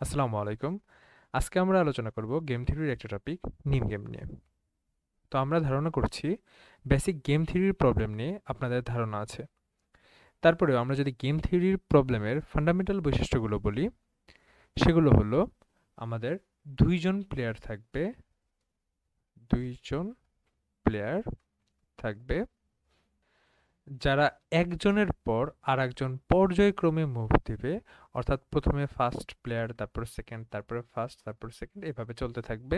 আসসালামু আলাইকুম। আজকে আমরা আলোচনা করব গেম থিওরির একটা টপিক, নিম গেম নিয়ে। তো আমরা ধারণা করছি বেসিক গেম থিওরির প্রবলেম নিয়ে আপনাদের ধারণা আছে। তারপরেও আমরা যদি গেম থিওরির প্রবলেমের ফান্ডামেন্টাল বৈশিষ্ট্যগুলো বলি, সেগুলো হলো আমাদের ২ জন প্লেয়ার থাকবে, ২ জন প্লেয়ার থাকবে যারা একজনের পর আরেকজন পর্যায়ক্রমে মুভ দিবে। অর্থাৎ প্রথমে ফার্স্ট প্লেয়ার, তারপর সেকেন্ড, তারপরে ফার্স্ট, তারপর সেকেন্ড, এভাবে চলতে থাকবে।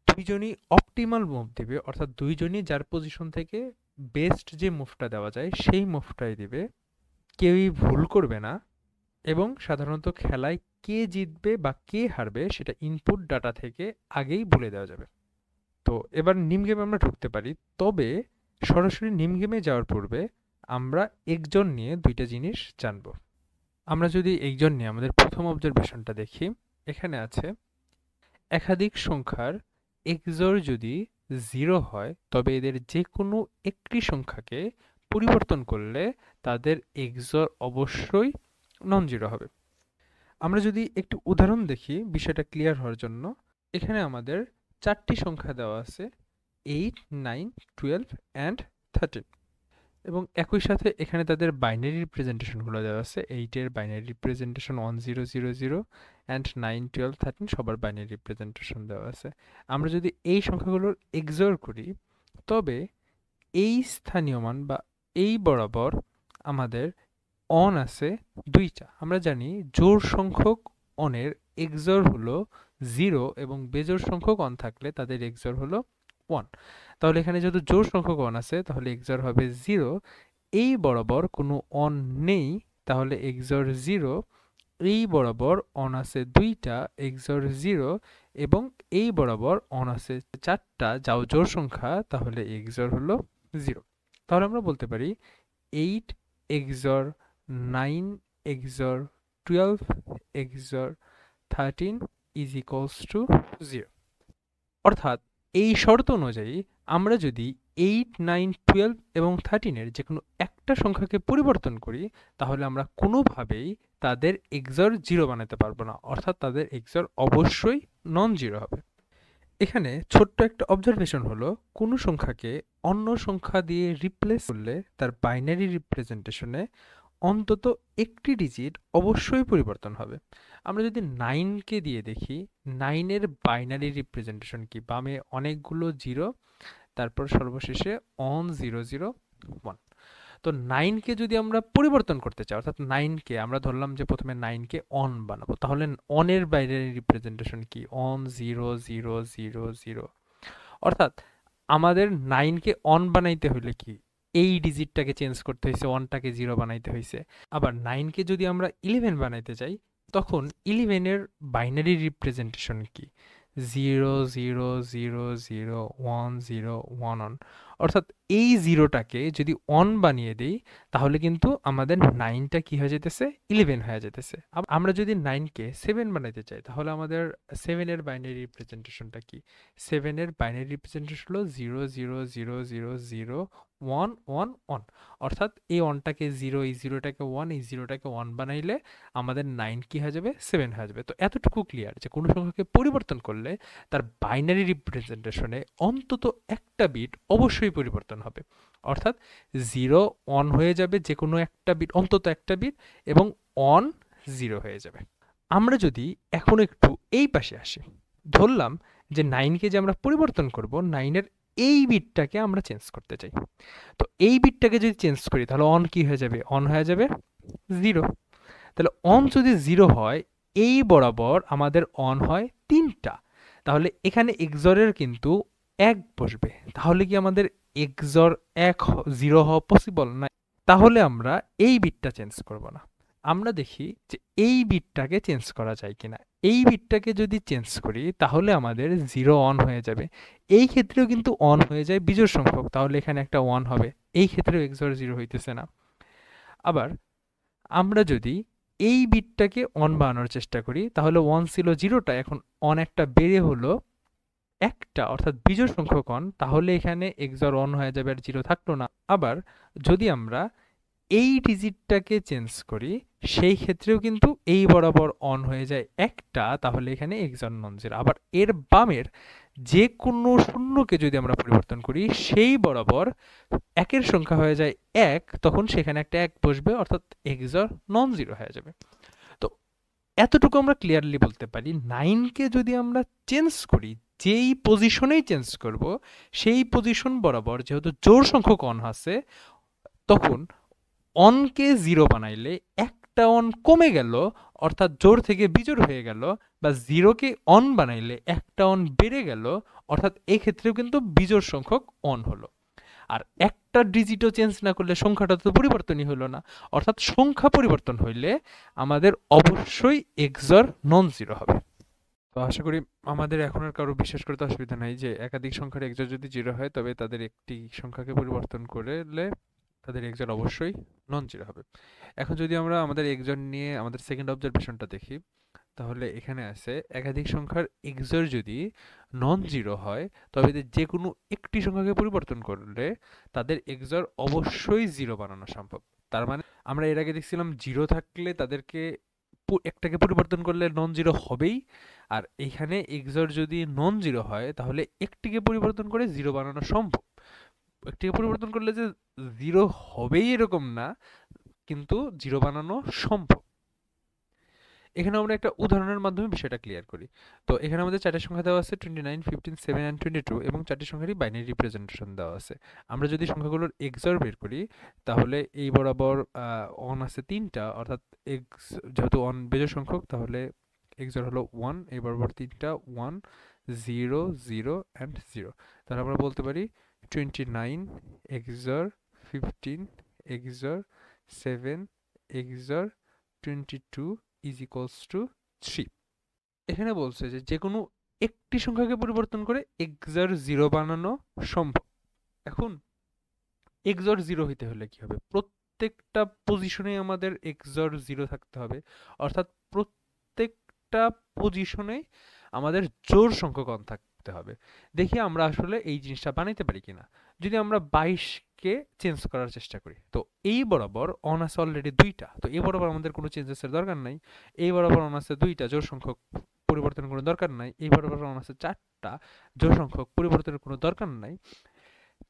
দুইজনই অপটিমাল মুভ দিবে, অর্থাৎ দুইজনই যার পজিশন থেকে বেস্ট যে মুভটা দেওয়া যায় সেই মুভটাই দিবে। কেউই ভুল করবে না এবং সাধারণত খেলায় কে জিতবে বা কে হারবে সেটা ইনপুট ডাটা থেকে আগেই বলে দেওয়া যাবে। তো এবার নিম গেমে আমরা ঢুকতে পারি। তবে সরাসরি নিম গেমে যাওয়ার পূর্বে আমরা একজন নিয়ে দুইটা জিনিস জানব। আমরা যদি একজন নিয়ে আমাদের প্রথম অবজারভেশনটা দেখি, এখানে আছে একাধিক সংখ্যার এক্সর যদি 0 হয় তবে এদের যে কোনো একটি সংখ্যাকে পরিবর্তন করলে তাদের এক্সর অবশ্যই নন জিরো হবে। আমরা যদি একটু উদাহরণ দেখি বিষয়টা ক্লিয়ার হওয়ার জন্য, এখানে আমাদের 4টি সংখ্যা দেওয়া আছে, 8, 9, 12 অ্যান্ড 13, এবং একই সাথে এখানে তাদের বাইনারি রিপ্রেজেন্টেশনগুলো দেওয়া আছে। 8 এর বাইনারি রিপ্রেজেন্টেশন 1000 অ্যান্ড 9, 12, 13 সবার বাইনারি রিপ্রেজেন্টেশন দেওয়া আছে। আমরা যদি এই সংখ্যাগুলোর এক্সর করি তবে এই স্থানীয় মান বা এই বরাবর আমাদের অন আছে 2টা। আমরা জানি জোড় সংখ্যক অনের এক্সর হলো 0 এবং বেজোড় সংখ্যক অন থাকলে তাদের এক্সর হলো 1। তাহলে এখানে যেহেতু জোড় সংখ্যক অন আছে তাহলে এক্সর হবে 0। এই বরাবর কোনো অন নেই, তাহলে এক্সর 0। এই বরাবর অন আছে 2টা, এক্সর 0। এবং এই বরাবর অন আছে 4টা, যাও জোড় সংখ্যা, তাহলে এক্সর হলো 0। তাহলে আমরা বলতে পারি 8 XOR 9 XOR 12 XOR 13 is equals to 0। অর্থাৎ এই শর্ত অনুযায়ী আমরা যদি 8, 9, 12 এবং 13 এর যে কোনো একটা সংখ্যাকে পরিবর্তন করি তাহলে আমরা কোনোভাবেই তাদের এক্সর 0 বানাতে পারবো না, অর্থাৎ তাদের এক্সর অবশ্যই নন জিরো হবে। এখানে ছোট্ট একটা অবজারভেশন হলো, কোনো সংখ্যাকে অন্য সংখ্যা দিয়ে রিপ্লেস করলে তার বাইনারি রিপ্রেজেন্টেশনে অন্তত একটি ডিজিট অবশ্যই পরিবর্তন হবে। আমরা যদি 9কে দিয়ে দেখি, 9 এর বাইনারি রিপ্রেজেন্টেশন কি? বামে অনেকগুলো জিরো, তারপর সর্বশেষে অন 001। তো 9কে যদি আমরা পরিবর্তন করতে চাই, অর্থাৎ 9কে আমরা ধরলাম যে প্রথমে 9কে অন বানাবো, তাহলে অনের বাইনারি রিপ্রেজেন্টেশন কি? অন 0000। অর্থাৎ আমাদের 9কে অন বানাইতে হলে কি এই ডিজিটটাকে চেঞ্জ করতে হয়েছে, ওয়ানটাকে 0 বানাইতে হয়েছে। আবার 9কে যদি আমরা 11 বানাইতে চাই তখন 11-এর বাইনারি রিপ্রেজেন্টেশন কি? 00001011। অর্থাৎ এই জিরোটাকে যদি অন বানিয়ে দেই তাহলে কিন্তু আমাদের 9টা কি হয়ে যেতেছে? 11 হয়ে যেতেছে। আমরা যদি 9কে 7 বানাইতে চাই তাহলে আমাদের 7-এর বাইনারি রিপ্রেজেন্টেশনটা কি? 7-এর বাইনারি রিপ্রেজেন্টেশন হলো 00000111। অর্থাৎ এই ওয়ানটাকে 0, এই জিরোটাকে 1, এই জিরোটাকে 1 বানাইলে আমাদের 9 কি হয়ে যাবে? 7 হয়ে যাবে। তো এতটুকু ক্লিয়ার যে কোনো সংখ্যাকে পরিবর্তন করলে তার বাইনারি রিপ্রেজেন্টেশনে অন্তত একটা বিট অবশ্যই পরিবর্তন হবে। অর্থাৎ 0 অন হয়ে যাবে যে কোনো একটা বিট, অন্তত একটা বিট, এবং অন 0 হয়ে যাবে। আমরা যদি এখন একটু এই পাশে আসি, ধরলাম যে 9কে যে আমরা পরিবর্তন করব, 9-এর এই বিটটাকে আমরা চেঞ্জ করতে চাই। তো এই বিটটাকে যদি চেঞ্জ করি তাহলে অন কি হয়ে যাবে? অন হয়ে যাবে 0। তাহলে অন যদি 0 হয়, এই বরাবর আমাদের অন হয় 3টা, তাহলে এখানে এক্সরের কিন্তু 1 বসবে। তাহলে কি আমাদের এক্সর 0 হওয়া পসিবল না? তাহলে আমরা এই বিটটা চেঞ্জ করব না। আমরা দেখি যে এই বিটটাকে চেঞ্জ করা যায় কিনা। এই বিটটাকে যদি চেঞ্জ করি তাহলে আমাদের 0 অন হয়ে যাবে। এই ক্ষেত্রেও কিন্তু অন হয়ে যায় বিজোড় সংখ্যক, তাহলে এখানে একটা 1 হবে। এই ক্ষেত্রেও এক্সর 0 হইতেছে না। আবার আমরা যদি এই বিটটাকে অন বানানোর চেষ্টা করি তাহলে 1 ছিল 0টা, এখন অন একটা বেড়ে হলো 1টা, অর্থাৎ বিজোড় সংখ্যক অন, তাহলে এখানে এক্সর অন হয়ে যাবে আর 0 থাকলো না। আবার যদি আমরা এই ডিজিটটাকে চেঞ্জ করি সেই ক্ষেত্রেও কিন্তু এই বরাবর অন হয়ে যায় একটা, তাহলে এখানে এক্সর নন জিরো। আবার এর বামের যে কোনো শূন্যকে যদি আমরা পরিবর্তন করি সেই বরাবর একের সংখ্যা হয়ে যায় এক, তখন সেখানে একটা এক বসবে, অর্থাৎ এক্সর নন জিরো হয়ে যাবে। তো এতটুকু আমরা ক্লিয়ারলি বলতে পারি। 9কে যদি আমরা চেঞ্জ করি, যেই পজিশনেই চেঞ্জ করব সেই পজিশন বরাবর যেহেতু জোড় সংখ্যক অন আছে, তখন অনকে জিরো বানাইলে একটা অন কমে গেল, অর্থাৎ জোড় থেকে বিজোড় হয়ে গেল, বা জিরোকে অন বানাইলে একটা অন বেড়ে গেল, অর্থাৎ এক্ষেত্রেও কিন্তু বিজোড় সংখ্যক অন হলো। আর একটা ডিজিটও চেঞ্জ না করলে সংখ্যাটা তো পরিবর্তনই হলো না, অর্থাৎ সংখ্যা পরিবর্তন হইলে আমাদের অবশ্যই এক্সর নন জিরো হবে। তো আশা করি আমাদের এখন আর কারো বিশ্বাস করতে অসুবিধা নাই যে একাধিক সংখ্যার এক্সর যদি জিরো হয় তবে তাদের একটি সংখ্যাকে পরিবর্তন করলে তাদের এক্সর অবশ্যই নন জিরো হবে। এখন যদি আমরা আমাদের এক্সর নিয়ে আমাদের সেকেন্ড অবজারভেশনটা দেখি, তাহলে এখানে আছে একাধিক সংখ্যার এক্সর যদি নন জিরো হয় তবে এদের যে কোনো একটি সংখ্যাকে পরিবর্তন করলে তাদের এক্সর অবশ্যই জিরো বানানো সম্ভব। তার মানে আমরা এর আগে দেখছিলাম জিরো থাকলে তাদেরকে একটাকে পরিবর্তন করলে নন জিরো হবেই, আর এইখানে এক্সর যদি নন জিরো হয় তাহলে একটিকে পরিবর্তন করে জিরো বানানো সম্ভব। একটিকে পরিবর্তন করলে যে জিরো হবেই এরকম না, কিন্তু জিরো বানানো সম্ভব। এখানে আমরা একটা উদাহরণের মাধ্যমে বিষয়টা ক্লিয়ার করি। তো এখানে আমাদের চারটি সংখ্যা দেওয়া আছে 29, 15, 7 অ্যান্ড 22, এবং চারটি সংখ্যারই বাইনারি রিপ্রেজেন্টেশন দেওয়া আছে। আমরা যদি সংখ্যাগুলোর এক্সর বের করি তাহলে এই বরাবর অন আছে তিনটা, অর্থাৎ এক্স যেহেতু অন বেজোড় সংখ্যক তাহলে এক্সর হলো ওয়ান, এই বরাবর তিনটা one, zero zero and zero. তাহলে আমরা বলতে পারি 29 XOR 15 XOR 7 XOR 22 is equals to 3। এখানে বলছে যে যে কোনো একটি সংখ্যাকে পরিবর্তন করে এক্সর জিরো বানানো সম্ভব। এখন এক্সর জিরো হইতে হলে কি হবে? প্রত্যেকটা পজিশনে আমাদের এক্সর জিরো থাকতে হবে, অর্থাৎ প্রত্যেকটা পজিশনে আমাদের জোড় সংখ্যক অন থাকতে হবে। দেখি আমরা আসলে এই জিনিসটা বানাইতে পারি কিনা। যদি আমরা 22কে চেঞ্জ করার চেষ্টা করি, তো এই বরাবর অন আছে অলরেডি দুইটা, তো এই বরাবর আমাদের কোনো চেঞ্জেসের দরকার নাই। এই বরাবর অন আছে দুইটা, জোড় সংখ্যক পরিবর্তনের কোনো দরকার নাই। এই বরাবর অন আছে চারটা, জোড় সংখ্যক পরিবর্তনের কোনো দরকার নাই।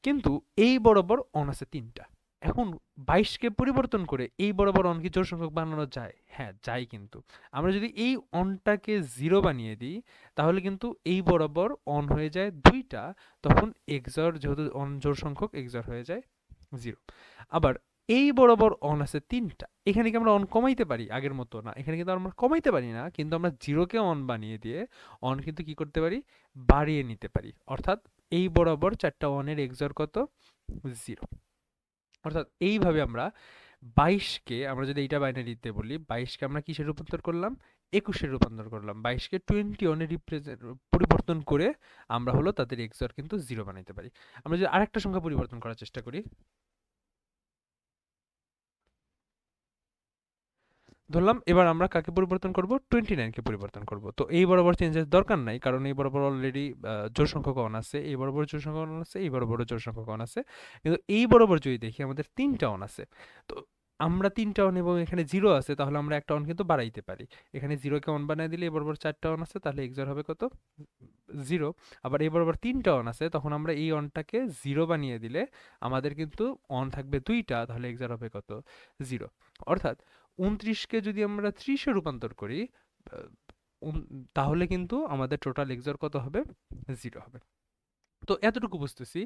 কিন্তু এই বরাবর অন আছে তিনটা। এখন 22কে পরিবর্তন করে এই বরাবর অন কি জোড় সংখ্যক বানানো যায়? হ্যাঁ, যায়। কিন্তু আমরা যদি এই অনটাকে জিরো বানিয়ে দিই তাহলে কিন্তু এই বরাবর অন হয়ে যায় দুইটা, তখন এক্সর যেহেতু অন জোড় সংখ্যক এক্সর হয়ে যায় জিরো। আবার এই বরাবর অন আছে তিনটা, এখানে কি আমরা অন কমাইতে পারি? আগের মতো না, এখানে কিন্তু আমরা কমাইতে পারি না, কিন্তু আমরা জিরোকে অন বানিয়ে দিয়ে অন কিন্তু কি করতে পারি? বাড়িয়ে নিতে পারি। অর্থাৎ এই বরাবর চারটা ওয়ানের এক্সর কত? জিরো। অর্থাৎ এইভাবে আমরা 22কে, আমরা যদি এইটা বাইনারিতে বলি, 22কে আমরা কিসে রূপান্তর করলাম? 21-এ রূপান্তর করলাম। 22কে 21-এ পরিবর্তন করে আমরা হলো তাদের এক্সর কিন্তু জিরো বানাইতে পারি। আমরা যদি আরেকটা সংখ্যা পরিবর্তন করার চেষ্টা করি, ধরলাম এবার আমরা কাকে পরিবর্তন করব? 29কে পরিবর্তন করব। তো এই বরাবর চেঞ্জের দরকার নাই, কারণ এই বরাবর অলরেডি জোড় সংখ্যক অন আছে, এই বরাবর জোড় সংখ্যক অন আছে, এই বরাবর জোড় সংখ্যক অন আছে। কিন্তু এই বরাবর যদি দেখি আমাদের তিনটা অন আছে, তো আমরা তিনটা অন এবং এখানে জিরো আছে, তাহলে আমরা একটা অন কিন্তু বাড়াইতে পারি। এখানে জিরোকে অন বানিয়ে দিলে এই বরাবর চারটা অন আছে, তাহলে এক্সর হবে কত? জিরো। আবার এই বরাবর তিনটা অন আছে, তখন আমরা এই অনটাকে জিরো বানিয়ে দিলে আমাদের কিন্তু অন থাকবে দুইটা, তাহলে এক্সর হবে কত? জিরো। অর্থাৎ 29কে যদি আমরা 30-এ রূপান্তর করি আহ, তাহলে কিন্তু আমাদের টোটাল এক্সর কত হবে? জিরো হবে। তো এতটুকু বুঝতেছি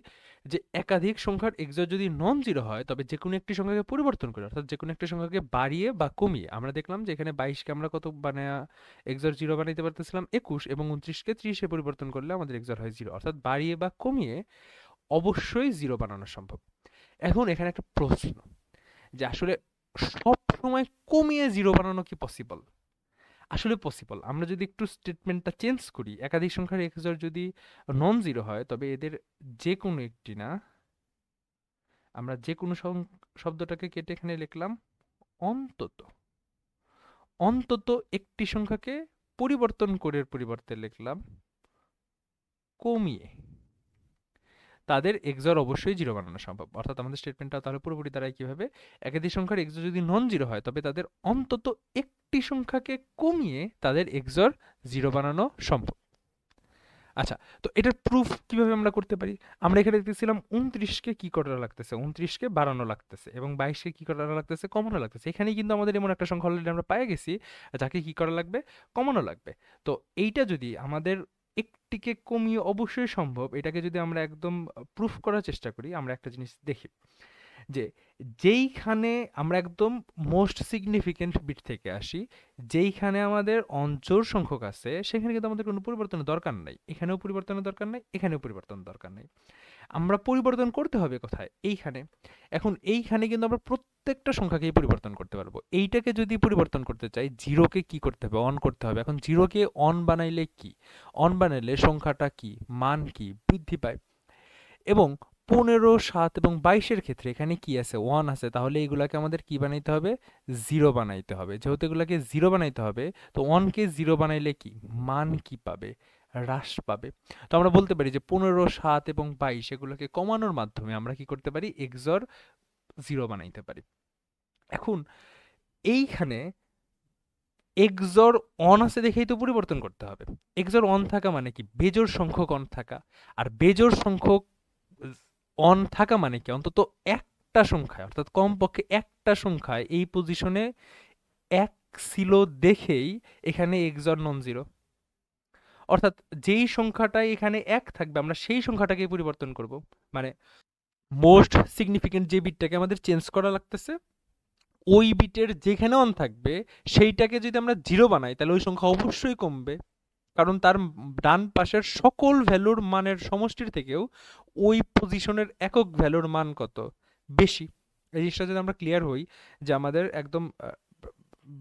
যে একাধিক সংখ্যার এক্সর যদি নন জিরো হয় তবে যে কোনো একটি সংখ্যাকে পরিবর্তন করে, অর্থাৎ যে কোনো একটি সংখ্যাকে বাড়িয়ে বা কমিয়ে, আমরা দেখলাম যে এখানে 22কে আমরা কত বানায়া এক্সর জিরো বানাইতে পারতেছিলাম 21, এবং 29কে 30-এ পরিবর্তন করলে আমাদের এক্সর হয় জিরো। অর্থাৎ বাড়িয়ে বা কমিয়ে অবশ্যই জিরো বানানো সম্ভব। এখন এখানে একটা প্রশ্ন, যে আসলে সব সময় কমিয়ে জিরো বানানো কি পসিবল? আসলে পসিবল। আমরা যদি একটু স্টেটমেন্টটা চেঞ্জ করি, একাধিক সংখ্যার এক্সর যদি নন জিরো হয় তবে এদের যে কোনো একটি না, আমরা যে কোনো শব্দটাকে কেটে এখানে লিখলাম অন্তত, অন্তত একটি সংখ্যাকে পরিবর্তন করে পরিবর্তে লিখলাম কমিয়ে। তাদের এক্সর অবশ্যই জিরো বানানো সম্ভব। অর্থাৎ আমাদের স্টেটমেন্টটা তাহলে পুরোপুরি দাঁড়ায় কিভাবে, একাধিক সংখ্যার এক্সর যদি নন জিরো হয় তবে তাদের অন্তত একটি সংখ্যাকে কমিয়ে তাদের এক্সর জিরো বানানো সম্ভব। আচ্ছা, তো এটার প্রুফ কিভাবে আমরা করতে পারি? আমরা এখানে দেখতেছিলাম 29কে কি করা লাগতেছে, 29কে বাড়ানো লাগতেছে এবং 22কে কি করা লাগতেছে, কমানো লাগতেছে। এখানেই কিন্তু আমাদের এমন একটা সংখ্যা অলরেডি আমরা পেয়ে গেছি যাকে কি করা লাগবে, কমানো লাগবে। তো এইটা যদি আমাদের একটিকে কমিয়ে অবশ্যই সম্ভব, এটাকে যদি আমরা একদম প্রুফ করার চেষ্টা করি, আমরা একটা জিনিস দেখি যে যেইখানে আমরা একদম মোস্ট সিগনিফিকেন্ট বিট থেকে আসি, যেইখানে আমাদের অঞ্চল সংখ্যক আছে সেখানে কিন্তু আমাদের কোনো পরিবর্তনের দরকার নাই, এখানেও পরিবর্তনের দরকার নাই, এখানেও পরিবর্তনের দরকার নাই। আমরা পরিবর্তন করতে হবে কোথায়, এইখানে। এখন এইখানে কিন্তু আমরা প্রত্যেকটা সংখ্যাকেই পরিবর্তন করতে পারবো। এইটাকে যদি পরিবর্তন করতে চাই, জিরোকে কি করতে হবে, অন করতে হবে। এখন জিরোকে অন বানাইলে কি, অন বানাইলে সংখ্যাটা কি, মান কি বৃদ্ধি পায়। এবং 15, 7 এবং 22-এর ক্ষেত্রে এখানে কি আছে, 1 আছে, তাহলে এগুলাকে আমাদের কি বানাইতে হবে, জিরো বানাইতে হবে। যেহেতু এগুলাকে জিরো বানাইতে হবে, তো 1কে জিরো বানাইলে কি, মান কি পাবে, হ্রাস পাবে। তো আমরা বলতে পারি যে 15, 7 এবং 22 এগুলোকে কমানোর মাধ্যমে আমরা কি করতে পারি, এক্সর জিরো বানাইতে পারি। এখন এইখানে এক্সর অন আছে দেখেই তো পরিবর্তন করতে হবে। এক্সর অন থাকা মানে কি, বেজোড় সংখ্যক অন থাকা। আর বেজোড় সংখ্যক অন থাকা মানে কি, অন্তত একটা সংখ্যায়, অর্থাৎ কমপক্ষে একটা সংখ্যায় এই পজিশনে এক ছিল দেখেই এখানে এক্সর নন জিরো। অর্থাৎ যেই সংখ্যাটাই এখানে এক থাকবে আমরা সেই সংখ্যাটাকে পরিবর্তন করব। মানে মোস্ট সিগনিফিকেন্ট যে বিটটাকে আমাদের চেঞ্জ করা লাগতেছে, ওই বিটের যেখানে অন থাকবে সেইটাকে যদি আমরা জিরো বানাই তাহলে ওই সংখ্যা অবশ্যই কমবে। কারণ তার ডান পাশের সকল ভ্যালুর মানের সমষ্টির থেকেও ওই পজিশনের একক ভ্যালুর মান কত বেশি। এই জিনিসটা যদি আমরা ক্লিয়ার হই যে আমাদের একদম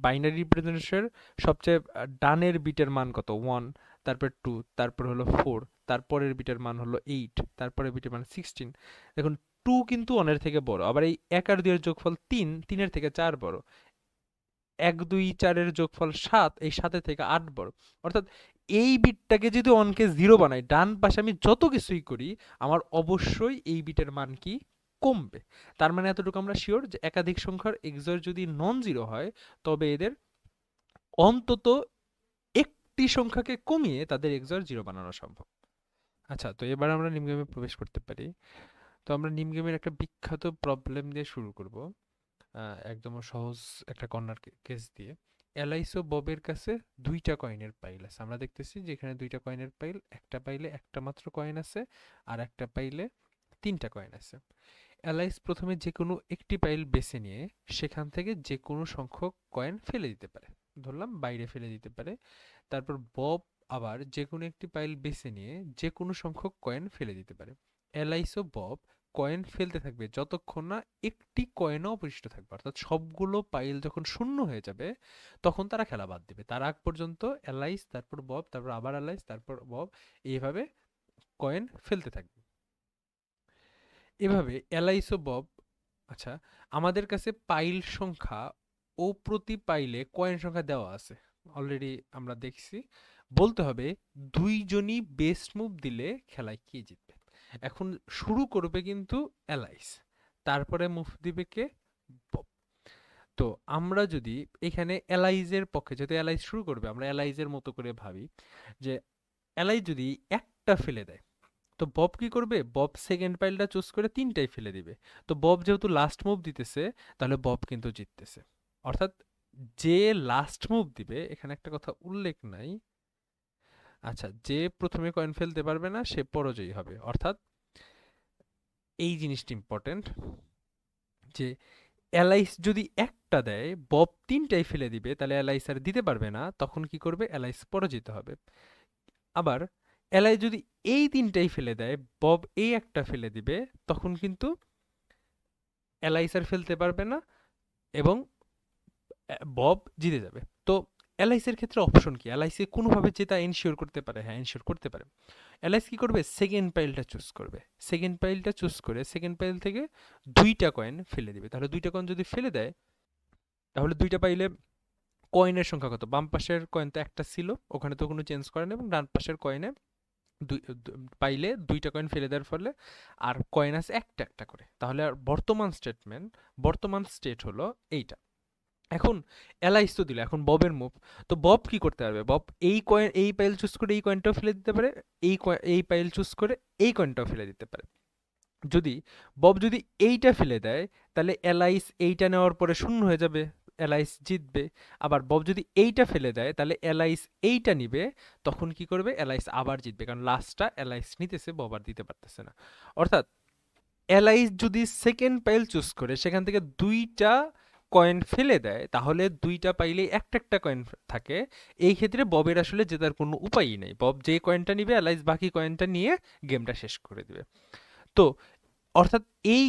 বাইনারি রিপ্রেজেন্টেশনের সবচেয়ে ডানের বিটের মান কত, 1, তারপর 2, তারপর হলো 4, তারপরের বিটের মান হলো 8, তারপরের বিটের মান 16। দেখুন 2 কিন্তু 1 এর থেকে বড়, আবার এই 1 আর 2 এর যোগফল 3, 3 এর থেকে 4 বড়। 1, 2, 4 এর যোগফল 7, এই 7 এর থেকে 8 বড়। অর্থাৎ এই বিটটাকে যদি অনকে জিরো বানাই, ডান পাশে আমি যত কিছুই করি আমার অবশ্যই এই বিটের মান কি, কমবে। তার মানে এতটুকু আমরা শিওর যে একাধিক সংখ্যার এক্সর যদি নন জিরো হয় তবে এদের অন্তত একটি সংখ্যাকে কমিয়ে তাদের এক্সর জিরো বানানো সম্ভব। আচ্ছা, তো এবার আমরা নিম গেমে প্রবেশ করতে পারি। তো আমরা নিম গেমের একটা বিখ্যাত প্রবলেম দিয়ে শুরু করব, একদম সহজ একটা কর্নার কেস দিয়ে। এলাইস ও ববের কাছে দুইটা কয়েনের পাইল আছে। আমরা দেখতেছি যে এখানে দুইটা কয়েনের পাইল, একটা পাইলে একটা মাত্র কয়েন আছে আর একটা পাইলে তিনটা কয়েন আছে। এলাইস প্রথমে যে কোনো একটি পাইল বেছে নিয়ে সেখান থেকে যে কোনো সংখ্যক কয়েন ফেলে দিতে পারে, ধরলাম বাইরে ফেলে দিতে পারে। তারপর বব আবার যে কোনো একটি পাইল বেছে নিয়ে যে কোনো সংখ্যক কয়েন ফেলে দিতে পারে। এলাইস ও বব কয়েন ফেলতে থাকবে যতক্ষণ না একটি কয়েনও অবশিষ্ট থাকবে, অর্থাৎ সবগুলো পাইল যখন শূন্য হয়ে যাবে তখন তারা খেলা বাদ দেবে। তার আগ পর্যন্ত এলাইস, তারপর বব, তারপর আবার এলাইস, তারপর বব, এইভাবে কয়েন ফেলতে থাকবে। এভাবে এলাইস ও বব, আচ্ছা, আমাদের কাছে পাইল সংখ্যা ও প্রতি পাইলে কয়েন সংখ্যা দেওয়া আছে অলরেডি, আমরা দেখছি। বলতে হবে দুইজনই বেস্ট মুভ দিলে খেলায় কে জিতবে। এখন শুরু করবে কিন্তু এলাইস, তারপরে মুভ দিবে কে, বব। তো আমরা যদি এখানে এলাইজের পক্ষে, যেহেতু এলাইজ শুরু করবে, আমরা এলাইজের মতো করে ভাবি যে এলাইজ যদি একটা ফেলে দেয় তো বব কি করবে, বব সেকেন্ড পাইলটা চুজ করে তিনটাই ফেলে দিবে। তো বব যেহেতু লাস্ট মুভ দিতেছে তাহলে বব কিন্তু জিততেছে। অর্থাৎ যে লাস্ট মুভ দিবে, এখানে একটা কথা উল্লেখ নাই, আচ্ছা, যে প্রথমে কয়েন ফেলতে পারবে না সে পরাজয়ী হবে। অর্থাৎ এই জিনিসটা ইম্পর্টেন্ট যে এলাইস যদি একটা দেয়, বব তিনটাই ফেলে দিবে, তাহলে এলাইস আর দিতে পারবে না, তখন কি করবে, এলাইস পরাজিত হবে। আবার এলাই যদি এই তিনটাই ফেলে দেয়, বব এই একটা ফেলে দিবে, তখন কিন্তু এলাইস আর ফেলতে পারবে না এবং বব জিতে যাবে। তো এলআইসির ক্ষেত্রে অপশন কি, এলআইসি কোনোভাবে জেতা এনশিওর করতে পারে, হ্যাঁ এনশিওর করতে পারে। এলআইস কি করবে, সেকেন্ড পাইলটা চুজ করবে, সেকেন্ড পাইলটা চুজ করে সেকেন্ড পাইল থেকে দুইটা কয়েন ফেলে দিবে। তাহলে দুইটা কয়েন যদি ফেলে দেয় তাহলে দুইটা পাইলে কয়েনের সংখ্যা কত, বাম পাশের কয়েন তো একটা ছিল, ওখানে তো কোনো চেঞ্জ করে না, এবং ডান পাশের কয়েনে পাইলে 2টা কয়েন ফেলে দেওয়ার ফলে আর কয়েন আছে একটা একটা করে, তাহলে আর বর্তমান স্টেট হলো এইটা। এখন এলাইস তো দিল, এখন ববের মুভ। তো বব কি করতে পারবে? বব এই পাইল চুজ করে এই কয়েনটাও ফেলে দিতে পারে, এই পাইল চুজ করে এই কয়েনটাও ফেলে দিতে পারে। যদি বব যদি এইটা ফেলে দেয়, তাহলে এলাইস এইটা নেওয়ার পরে শূন্য হয়ে যাবে, এলাইস জিতবে। আবার বব যদি এইটা ফেলে দেয়, তাহলে এলাইস এইটা নিবে, তখন কি করবে? এলাইস আবার জিতবে, কারণ লাস্টটা এলাইস নিতেছে, বব আর দিতে পারতেছে না। অর্থাৎ এলাইস যদি সেকেন্ড পাইল চুজ করে সেখান থেকে 2টা কয়েন ফেলে দেয়, তাহলে 2টা পাইলে একটা একটা কয়েন থাকে। এই ক্ষেত্রে ববের আসলে জেতার কোনো উপায়ই নেই। বব যে কয়েনটা নিবে, এলাইস বাকি কয়েনটা নিয়ে গেমটা শেষ করে দিবে। তো অর্থাৎ এই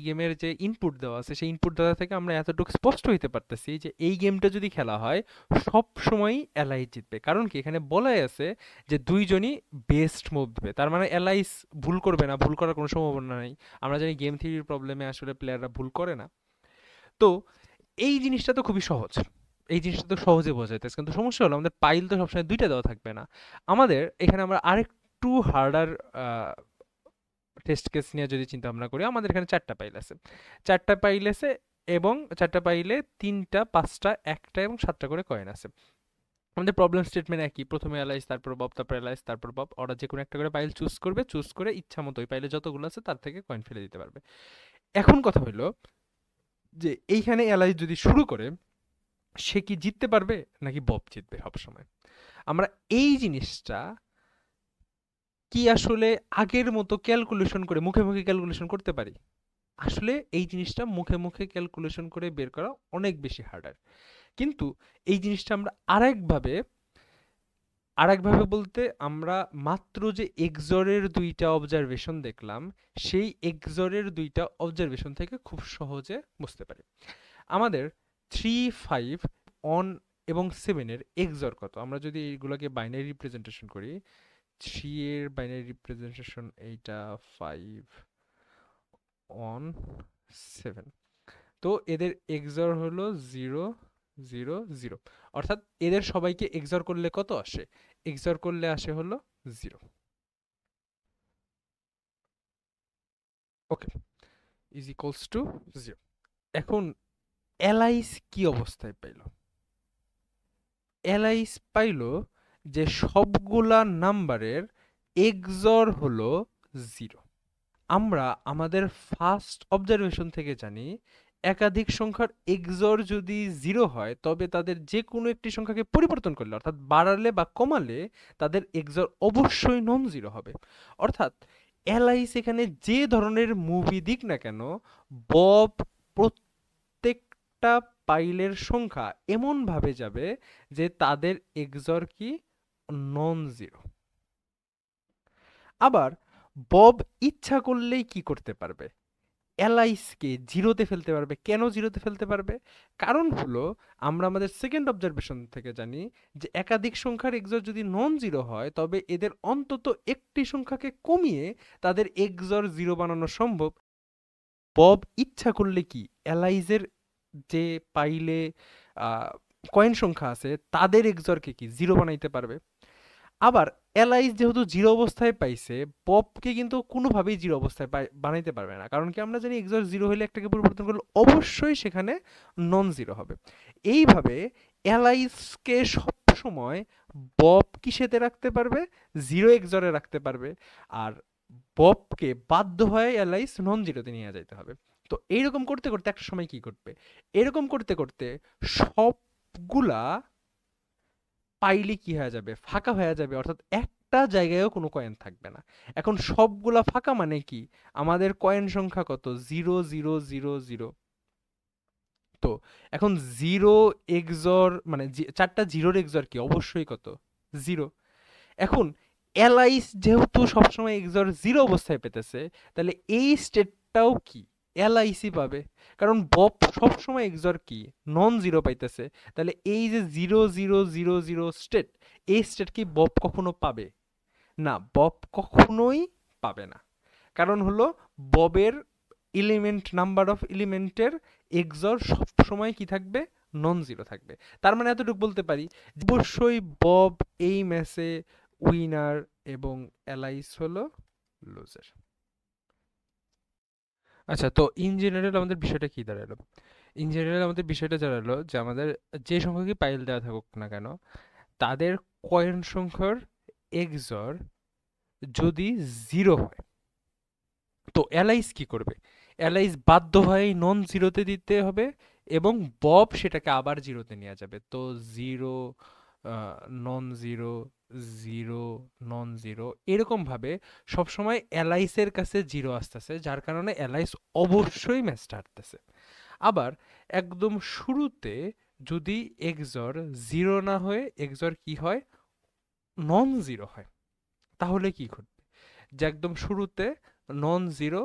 গেমের যে ইনপুট দেওয়া আছে, সেই ইনপুট দেওয়া থেকে আমরা এতটুকু স্পষ্ট হইতে পারতেছি যে এই গেমটা যদি খেলা হয় সব সময়ই এলাইস জিতবে। কারণ কি, এখানে বলাই আছে যে দুইজনই বেস্ট মুভ দিবে, তার মানে এলাইস ভুল করবে না, ভুল করার কোনো সম্ভাবনা নেই। আমরা জানি গেম থিওরির প্রবলেমে আসলে প্লেয়াররা ভুল করে না। তো এই জিনিসটা তো খুবই সহজ, এই জিনিসটা তো সহজে বোঝা যাইতেছে, কিন্তু সমস্যা হলো আমাদের পাইল তো সবসময় 2টা দেওয়া থাকবে না। আমাদের এখানে আমরা আরেকটু হার্ডার টেস্ট কেস নিয়ে যদি চিন্তা ভাবনা করি, আমাদের এখানে 4টা পাইল আছে, 4টা পাইল আছে, এবং 4টা পাইলে 3টা 5টা 1টা এবং 7টা করে কয়েন আছে। আমাদের প্রবলেম স্টেটমেন্ট একই, প্রথমে এলাইস, তারপর বব, তারপর এলাইস, তারপর বব। ওরা যে কোনো একটা করে পাইল চুজ করবে, চুজ করে ইচ্ছা মতো ওই পাইলে যতগুলো আছে তার থেকে কয়েন ফেলে দিতে পারবে। এখন কথা হইলো যে এইখানে এলাইস যদি শুরু করে, সে কি জিততে পারবে নাকি বব জিতবে সবসময়? আমরা এই জিনিসটা কি আসলে আগের মতো ক্যালকুলেশন করে মুখে মুখে ক্যালকুলেশন করতে পারি? আসলে এই জিনিসটা মুখে মুখে ক্যালকুলেশন করে বের করা অনেক বেশি হার্ডার। কিন্তু এই জিনিসটা আমরা আরেকভাবে বলতে, আমরা মাত্র যে এক্সরের 2টা অবজারভেশন দেখলাম, সেই এক্সরের 2টা অবজারভেশন থেকে খুব সহজে বুঝতে পারি। আমাদের 3, 5, অন এবং 7 এর এক্সর কত? আমরা যদি এইগুলোকে বাইনারি রিপ্রেজেন্টেশন করি, 3 এর বাইনারি রিপ্রেজেন্টেশন এইটা, 5 অন 7, তো এদের এক্সর হলো 0, 0, 0। অর্থাৎ এদের সবাইকে এক্সর করলে কত আসে? এক্সর করলে আসে হলো 0। ওকে, ইজ ইকুয়ালস টু 0। এখন এলাইস কি অবস্থায় পাইল? এলাইস পাইল যে সবগুলা নাম্বারের এক্সর হলো 0। আমরা আমাদের ফার্স্ট অবজারভেশন থেকে জানি, একাধিক সংখ্যার এক্সর যদি 0 হয়, তবে তাদের যে কোনো একটি সংখ্যাকে পরিবর্তন করলে, অর্থাৎ বাড়ালে বা কমালে, তাদের এক্সর অবশ্যই নন জিরো হবে। অর্থাৎ এলাইস এখানে যে ধরনের মুভি দিক না কেন, বব প্রত্যেকটা পাইলের সংখ্যা এমন ভাবে যাবে যে তাদের এক্সর কি? Non zero. আবার বব ইচ্ছা করলেই কি করতে পারবে? এলাইসকে জিরোতে ফেলতে পারবে। কেন জিরোতে ফেলতে পারবে? কারণ হলো, আমরা আমাদের সেকেন্ড অবজারভেশন থেকে জানি যে একাধিক সংখ্যার এক্সর যদি নন জিরো হয়, তবে এদের অন্তত একটি সংখ্যাকে কমিয়ে তাদের এক্সর জিরো বানানো সম্ভব। বব ইচ্ছা করলে কি এলাইজের যে পাইলে কয়েন সংখ্যা আছে তাদের এক্সরকে কি জিরো বানাইতে পারবে। আবার এলাইস যেহেতু জিরো অবস্থায় পাইছে, পপকে কিন্তু কোনোভাবেই জিরো অবস্থায় বানাইতে পারবে না, কারণ কি আমরা জানি এক্সর জিরো হলে একটাকে পরিবর্তন করলে অবশ্যই সেখানে নন জিরো হবে। এইভাবে এলাইসকে সবসময় বব কিসেতে রাখতে পারবে? জিরো এক্সরে রাখতে পারবে, আর ববকে বাধ্য হয়ে এলাইস নন জিরোতে নিয়ে যাইতে হবে। তো এইরকম করতে করতে একটা সময় কি করবে? এরকম করতে করতে সবগুলা পাইলে কি হয়ে যাবে? ফাঁকা হয়ে যাবে, অর্থাৎ একটা জায়গায়ও কোনো কয়েন থাকবে না। এখন সবগুলা ফাঁকা মানে কি? আমাদের কয়েন সংখ্যা কত? 0, 0, 0, 0। তো এখন জিরো এক্সর মানে 4টা জিরোর এক্সর কি? অবশ্যই কত? 0। এখন এলাইস যেহেতু সবসময় এক্সর 0 অবস্থায় পেতেছে, তাহলে এই স্টেটটাও কি এলআইসি পাবে? কারণ বব সবসময় এক্সর কি? নন জিরো পাইতেছে। তাহলে এই যে 0, 0, 0, 0 স্টেট, এই স্টেট কি বব কখনো পাবে? না, বব কখনোই পাবে না। কারণ হলো, ববের নাম্বার অফ এলিমেন্টের এক্সর সবসময় কি থাকবে? নন জিরো থাকবে। তার মানে এতটুকু বলতে পারি, অবশ্যই বব এই ম্যাচে উইনার এবং অ্যালাইস হলো লুজার। আচ্ছা, তো ইন জেনারেল আমাদের বিষয়টা কি দাঁড়ালো? ইন জেনারেল আমাদের বিষয়টা দাঁড়ালো যে আমাদের যে সংখ্যকই পাইল দেওয়া থাকুক না কেন, তাদের কয়েন সংখ্যার এক্সর যদি 0 হয়, তো অ্যালাইস কি করবে? অ্যালাইস বাধ্য হয়ে নন জিরোতে দিতে হবে এবং বব সেটাকে আবার জিরোতে নিয়ে যাবে। তো zero, non zero, zero, non zero, এরকম ভাবে সবসময় অ্যালাইসের কাছে জিরো আসতেছে, যার কারণে অ্যালাইস অবশ্যই ম্যাচটা হারতেছে। আবার একদম শুরুতে যদি এক্সর জিরো না হয়ে এক্সর কি হয়, নন জিরো হয়, তাহলে কি ঘটবে? যে একদম শুরুতে নন জিরো,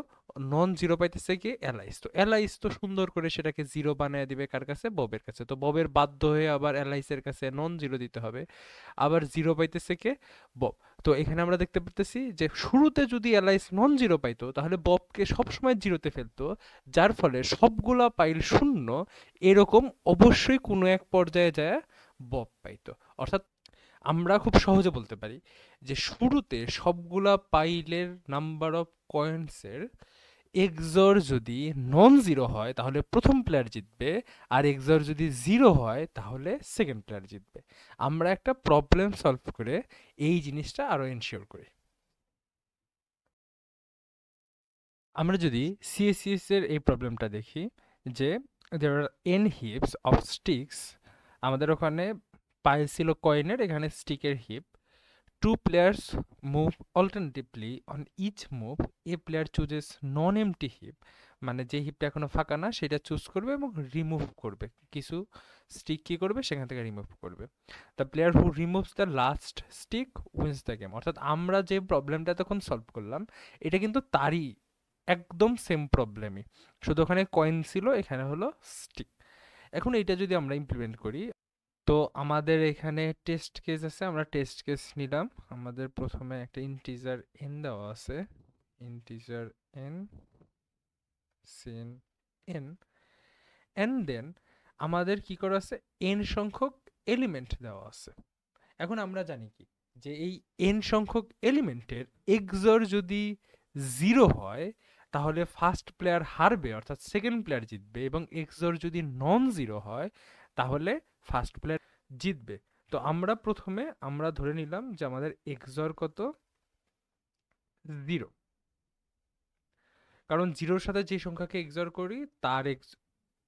নন জিরো পাইতেছে কি অ্যালাইস, তো অ্যালাইস তো সুন্দর করে সেটাকে জিরো বানিয়ে দিবে কার কাছে? ববের কাছে। তো ববের বাধ্য হয়ে আবার অ্যালাইসের কাছে নন জিরো দিতে হবে, আবার জিরো পাইতেছে কে? বব। তো এখানে আমরা দেখতে পারতেছি যে শুরুতে যদি অ্যালাইস নন জিরো পাইতো তাহলে ববকে সবসময় জিরোতে ফেলতো, যার ফলে সবগুলা পাইল শূন্য, এরকম অবশ্যই কোনো এক পর্যায়ে যায় বব পাইতো। অর্থাৎ আমরা খুব সহজে বলতে পারি যে শুরুতে সবগুলা পাইলের নাম্বার অফ কয়েন্সের এক্সর যদি নন জিরো হয় তাহলে প্রথম প্লেয়ার জিতবে, আর এক্সর যদি জিরো হয় তাহলে সেকেন্ড প্লেয়ার জিতবে। আমরা একটা প্রবলেম সলভ করে এই জিনিসটা আরো এনশিওর করি। আমরা যদি সিএসসিএস এর এই প্রবলেমটা দেখি, যে there are n heaps of sticks, আমাদের ওখানে পাইল ছিল কয়েনের, এখানে স্টিকের heap. Two players move alternatively on each move. A player chooses non-empty heap, মানে যে হিপটা এখনো ফাঁকা না সেটা চুজ করবে এবং রিমুভ করবে কিছু স্টিক, কি করবে সেখান থেকে রিমুভ করবে। The player who removes the last stick wins the game. অর্থাৎ আমরা যে প্রবলেমটা তখন সলভ করলাম এটা কিন্তু তারই একদম সেম প্রবলেমই, শুধু ওখানে কয়েন ছিল, এখানে হলো স্টিক। এখন এইটা যদি আমরা ইমপ্লিমেন্ট করি, তো আমাদের এখানে টেস্ট কেস আছে, আমরা টেস্ট কেস নিলাম। আমাদের প্রথমে একটা ইন্টিজার n দেওয়া আছে, ইন্টিজার n, সিন n, এন্ড দেন আমাদের কি করা আছে, n সংখ্যক এলিমেন্ট দেওয়া আছে। এখন আমরা জানি কি, যে এই n সংখ্যক এলিমেন্টের এক্সর যদি 0 হয় তাহলে ফার্স্ট প্লেয়ার হারবে, অর্থাৎ সেকেন্ড প্লেয়ার জিতবে, এবং এক্সর যদি নন জিরো হয় তাহলে ফার্স্ট প্লেয়ার জিতবে। তো আমরা প্রথমে আমরা ধরে নিলাম যে আমাদের এক্সর কত, 0, কারণ জিরোর সাথে যে সংখ্যাকে এক্সর করি তার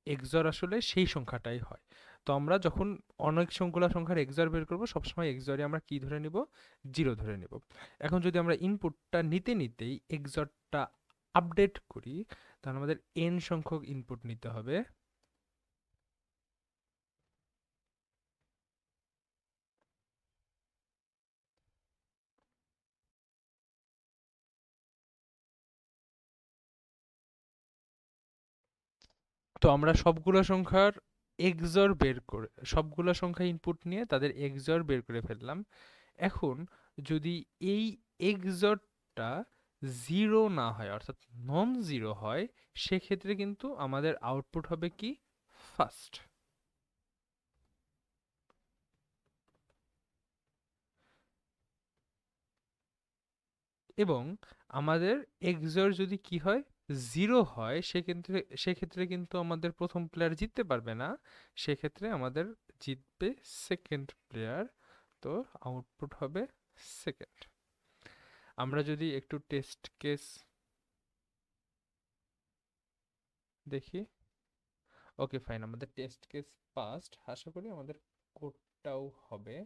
এক্সর আসলে সেই সংখ্যাটাই হয়। তো আমরা যখন অনেক সংখ্যা সংখ্যার এক্সর বের করবো সবসময় এক্সরে আমরা কি ধরে নিব, 0 ধরে নিব। এখন যদি আমরা ইনপুটটা নিতে নিতেই এক্সরটা আপডেট করি, তাহলে আমাদের n সংখ্যক ইনপুট নিতে হবে। তো আমরা সবগুলো সংখ্যার এক্সর বের করে, সবগুলো সংখ্যা ইনপুট নিয়ে তাদের এক্সর বের করে ফেললাম। এখন যদি এই এক্সরটা 0 না হয়, অর্থাৎ নন জিরো হয়, সেক্ষেত্রে কিন্তু আমাদের আউটপুট হবে কি, ফার্স্ট। এবং আমাদের এক্সর যদি কি হয়, 0 হয়, সেক্ষেত্রে সেক্ষেত্রে কিন্তু আমাদের প্রথম প্লেয়ার জিততে পারবে না, সেক্ষেত্রে আমাদের জিতবে সেকেন্ড প্লেয়ার। তো আউটপুট হবে সেকেন্ড। আমরা যদি একটু টেস্ট কেস দেখি, ওকে ফাইন, আমাদের টেস্ট কেস পাস্ট, আশা করি আমাদের কোডটাও হবে।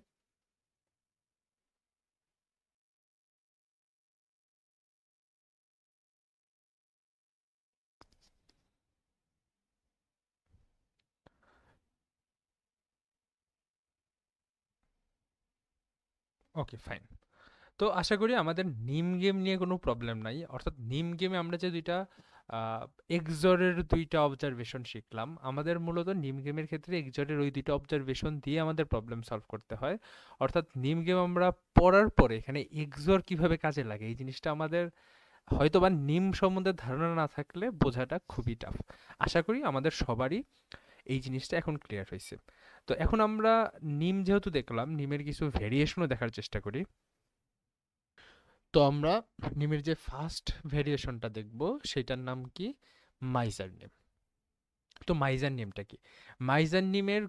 Okay fine. তো আশা করি আমাদের নিম গেম নিয়ে কোনো প্রবলেম নাই। অর্থাৎ নিম গেমে আমরা যে দুইটা এক্সরের দুইটা অবজারভেশন শিখলাম, আমাদের মূলত নিম গেমের ক্ষেত্রে এক্সরের ওই দুইটা অবজারভেশন দিয়ে আমাদের প্রবলেম সলভ করতে হয়। অর্থাৎ নিম গেম আমরা পড়ার পরে এখানে এক্সর কিভাবে কাজে লাগে এই জিনিসটা আমাদের হয়তোবা নিম সম্বন্ধে ধারণা না থাকলে বোঝাটা খুবই টাফ। আশা করি আমাদের সবারই এই জিনিসটা এখন ক্লিয়ার হয়েছে। তো এখন আমরা নিম যেহেতু দেখলাম, নিমের কিছু ভেরিয়েশনও দেখার চেষ্টা করি। তো আমরা নিমের যে ফার্স্ট ভেরিয়েশনটা দেখব সেটার নাম কি? Miser name. তো মাইজার নেমটা কি? মাইজার নেমের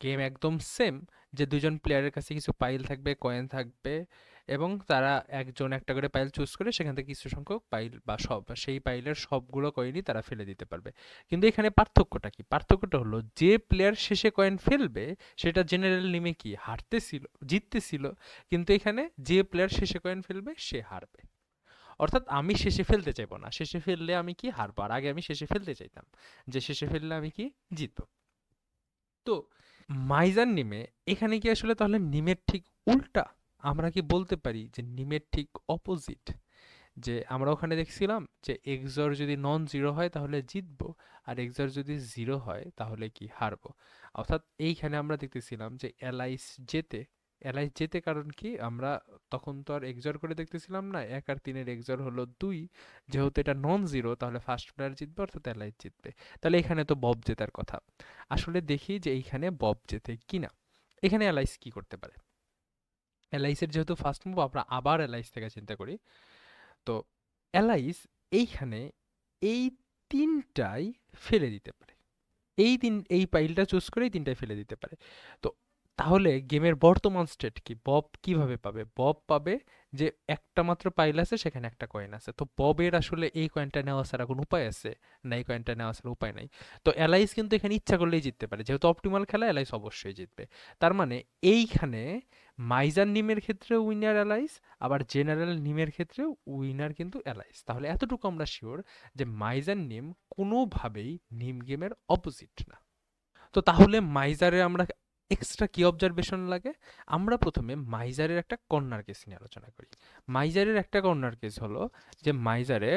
গেম একদম সেম, যে দুজন প্লেয়ারের কাছে কিছু পাইল থাকবে, কয়েন থাকবে, এবং তারা একজন একটা করে পাইল চুজ করে সেখান থেকে কিছু সংখ্যক পাইল বা সেই পাইলের সবগুলো কয়েনই তারা ফেলে দিতে পারবে। কিন্তু এখানে পার্থক্যটা কি? পার্থক্যটা হলো যে প্লেয়ার শেষে কয়েন ফেলবে সেটা জেনারেল নেমে কি হারতেছিল, জিততেছিল, কিন্তু এখানে যে প্লেয়ার শেষে কয়েন ফেলবে সে হারবে। অর্থাৎ আমি শেষে ফেলতে চাইবো না, শেষে ফেললে আমি কি হারবো, আর আগে আমি শেষে ফেলতে চাইতাম যে শেষে ফেললে আমি কি জিতবো। তো মাইজার নিমে এখানে কি আসলে তাহলে নিমের ঠিক উল্টা? আমরা কি বলতে পারি যে নিমের ঠিক অপোজিট? যে আমরা ওখানে দেখছিলাম যে এক্সর যদি নন জিরো হয় তাহলে জিতবো, আর এক্সর যদি জিরো হয় তাহলে কি হারবো। অর্থাৎ এইখানে আমরা দেখতেছিলাম যে এলাইস জেতে, এলাইস জেতে কারণ কি? আমরা তখন তো আর এক্সর করে দেখতেছিলাম না, 1 আর 3 এর এক্সর হলো 2, যেহেতু এটা নন জিরো তাহলে ফার্স্ট প্লেয়ার জিতবে, অর্থাৎ এলাইস জিতবে। তাহলে এখানে তো বব জেতার কথা। আসলে দেখি যে এইখানে বব জেতে কিনা। এখানে এলাইস কি করতে পারে? এলাইসের যেহেতু ফার্স্ট মুভ, আমরা আবার এলাইস থেকে চিন্তা করি। তো অ্যালাইস এইখানে এই তিনটাই ফেলে দিতে পারে, এই পাইলটা চুজ করে এই তিনটাই ফেলে দিতে পারে। তো তাহলে গেমের বর্তমান স্টেট কি? বব কিভাবে পাবে? বব পাবে যে একটা মাত্র পাইল আছে, সেখানে একটা কয়েন আছে। তো ববের আসলে এই কয়েনটা নেওয়া ছাড়া কোনো উপায় আছে না, এই কয়েনটা নেওয়া ছাড়া উপায় নাই। তো অ্যালাইস কিন্তু এখানে ইচ্ছা করলেই জিততে পারে, যেহেতু অপটিমাল খেলা, অ্যালাইস অবশ্যই জিতবে। তার মানে এইখানে মাইজার নিমের ক্ষেত্রে উইনার অ্যালাইস, আবার জেনারেল নিমের ক্ষেত্রে উইনার কিন্তু অ্যালাইস। তাহলে এতটুকু আমরা শিওর যে মাইজার নিম কোনোভাবেই নিম গেমের অপোজিট না। তো তাহলে মাইজারে আমরা এক্সট্রা কি অবজারভেশন লাগে? আমরা প্রথমে মাইজারের একটা কর্নার কেস নিয়ে আলোচনা করি। মাইজারের একটা কর্নার কেস হলো যে মাইজারে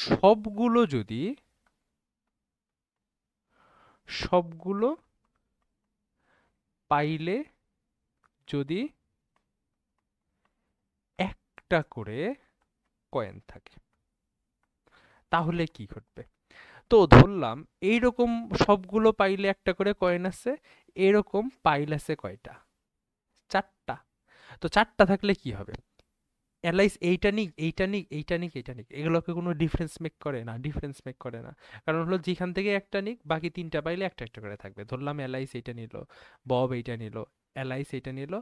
সবগুলো যদি সবগুলো পাইলে যদি একটা করে কয়েন থাকে তাহলে কি ঘটবে? তো ধরলাম এইরকম সবগুলো পাইলে একটা করে কয়েন আছে, এরকম পাইল আছে কয়টা? 4টা। তো 4টা থাকলে কি হবে? অ্যালাইস এইটা নিক, এইটা নিক, এইটা নিক, এইটা নিক, এগুলোকে কোনো ডিফারেন্স মেক করে না, ডিফারেন্স মেক করে না। কারণ হলো যেখান থেকে একটা নিক বাকি 3টা পাইলে একটা একটা করে থাকবে। ধরলাম অ্যালাইস এইটা নিল, বব এইটা নিল, অ্যালাইস এইটা নিল,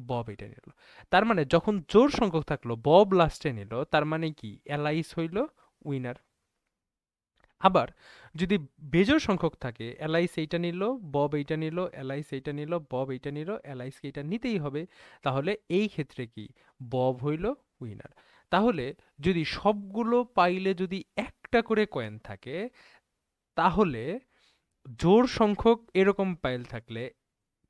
বব এইটা নিল। তার মানে যখন জোর সংখ্যক থাকলো বব লাস্টে নিল, তার মানে কি অ্যালাইস হইল উইনার। আবার যদি বেজোড় সংখ্যক থাকে, অ্যালাইস এইটা নিল, বব এইটা নিল, অ্যালাইস এইটা নিল, বব এইটা নিল, অ্যালাইসকে এটা নিতেই হবে, তাহলে এই ক্ষেত্রে কি বব হইল উইনার। তাহলে যদি সবগুলো পাইলে যদি একটা করে কয়েন থাকে, তাহলে জোড় সংখ্যক এরকম পাইল থাকলে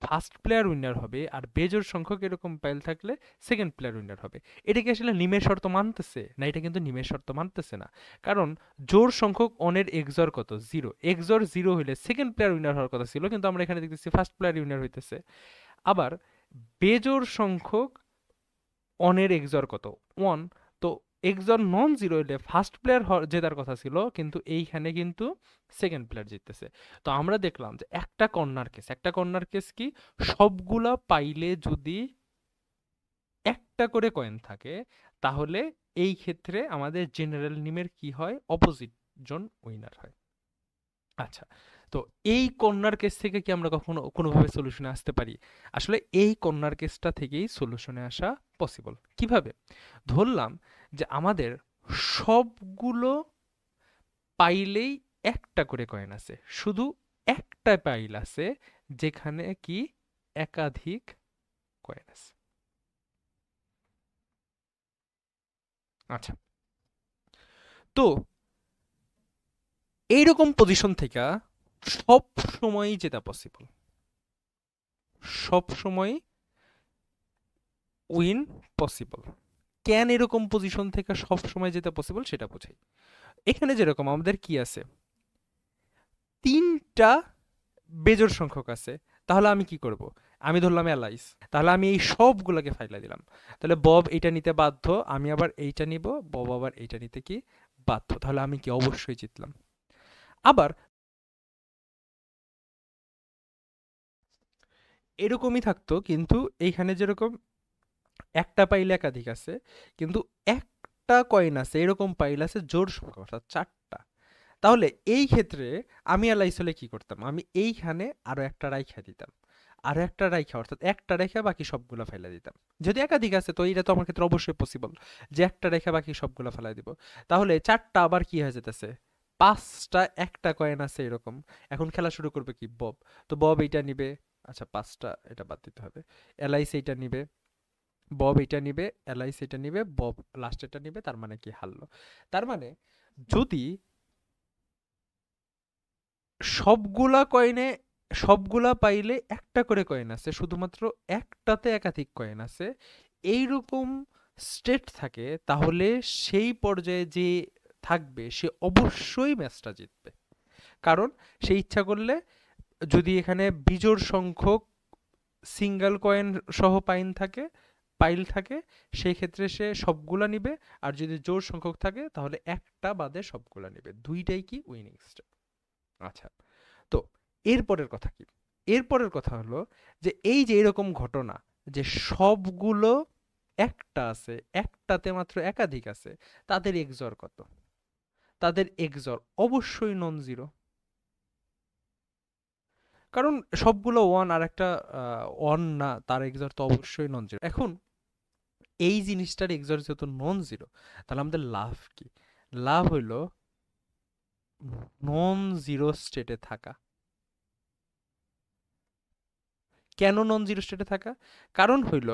ফার্স্ট প্লেয়ার উইনার হবে, আর বেজোড় সংখ্যক এরকম পাইল থাকলে সেকেন্ড প্লেয়ার উইনার হবে। এটা কি আসলে নিমের শর্ত মানতেছে না? এটা কিন্তু নিমের শর্ত মানতেছে না। কারণ জোড় সংখ্যক অনের এক্সর কত? জিরো। এক্সর জিরো হইলে সেকেন্ড প্লেয়ার উইনার হওয়ার কথা ছিল, কিন্তু আমরা এখানে দেখতেছি ফার্স্ট প্লেয়ার উইনার হইতেছে। আবার বেজোড় সংখ্যক অনের এক্সর কত? ওয়ান। তো এক্সর নন জিরো হইলে ফার্স্ট প্লেয়ার জেতার কথা ছিল, কিন্তু এইখানে কিন্তু সেকেন্ড প্লেয়ার জিততেছে। তো আমরা দেখলাম যে একটা কর্নার কেস, একটা কর্নার কেস কি? সবগুলা পাইলে যদি একটা করে কয়েন থাকে, তাহলে এই ক্ষেত্রে আমাদের জেনারেল নিমের কি হয়? অপোজিট জন উইনার হয়। আচ্ছা, তো এই কর্নার কেস থেকে কি আমরা কখনো কোনোভাবে সলিউশনে আসতে পারি? আসলে এই কর্নার কেসটা থেকেই সলিউশনে আসা পসিবল। কিভাবে? ধরলাম যে আমাদের সবগুলো পাইলেই একটা করে কয়েন আছে, শুধু একটা পাইল আছে যেখানে কি একাধিক কয়েন আছে। আচ্ছা, তো এইরকম পজিশন থেকে সব সময়ই যেটা পসিবল, সব সময় উইন পসিবল। কেন এরকম পজিশন থেকে সব সময় যেটা পসিবল সেটা বোঝাই। এখানে যেরকম আমাদের কি আছে, 3টা বেজোড় সংখ্যক আছে, তাহলে আমি কি করব? আমি ধরলাম অ্যালাইস, তাহলে আমি এই সবগুলোকে ফাইলা দিলাম। তাহলে বব এইটা নিতে বাধ্য, আমি আবার এইটা নিব, বব আবার এইটা নিতে কি বাধ্য, তাহলে আমি কি অবশ্যই জিতলাম। আবার এরকমই থাকতো, কিন্তু এইখানে যেরকম একটা পাইলে একাধিক আছে, কিন্তু চারটা কয়েন আছে এরকম পাইল আছে জোড় সংখ্যা অর্থাৎ চারটা, তাহলে এই ক্ষেত্রে আমি এলাইস হলে কি করতাম, আমি এইখানে আরো একটা রাইখা দিতাম, আরো একটা রাইখা অর্থাৎ একটা রেখা বাকি সবগুলা ফেলে দিতাম। যদি একাধিক আছে তো এটা তো আমার ক্ষেত্রে অবশ্যই পসিবল যে একটা রেখা বাকি সবগুলা ফেলাই দিব। তাহলে চারটা আবার কি হয়ে যেতেছে, পাঁচটা একটা কয়েন আছে এরকম। এখন খেলা শুরু করবে কি বব, তো বব এইটা নিবে, আচ্ছা পাঁচটা এটা বাদ দিতে হবে, এলাইস এইটা নিবে, বব এইটা নিবে, এলাইস এটা নিবে, বব লাস্ট এটা নিবে, তার মানে কি হারলো। তার মানে যদি সবগুলা কয়েনে সবগুলা পাইলে একটা করে কয়েন আছে, শুধুমাত্র একটাতে একাধিক কয়েন আছে, এইরকম স্টেট থাকে, তাহলে সেই পর্যায়ে যে থাকবে সে অবশ্যই ম্যাচটা জিতবে। কারণ সে ইচ্ছা করলে যদি এখানে বিজোড় সংখ্যক সিঙ্গেল কয়েন সহ পাইল থাকে, সেই ক্ষেত্রে সে সবগুলা নিবে। আর যদি জোড় সংখ্যক থাকে তাহলে একটা বাদে সবগুলা নিবে, দুইটাই কি উইনিং স্টেট। আচ্ছা, তো এরপরের কথা কি, এরপরের কথা হলো যে এই যে এরকম ঘটনা যে সবগুলো একটা আছে, একটাতে মাত্র একাধিক আছে, তাদের এক্সর কত, তাদের এক্সর অবশ্যই নন জিরো। কারণ সবগুলো ওয়ান আর একটা ওয়ান না, তার এক্সর তো অবশ্যই নন জিরো। এখন এই জিনিসটার এক্সর যেহেতু নন জিরো, তাহলে আমাদের লাভ কি, লাভ হইল নন জিরো স্টেটে থাকা। কেন নন জিরো স্টেটে থাকা, কারণ হইল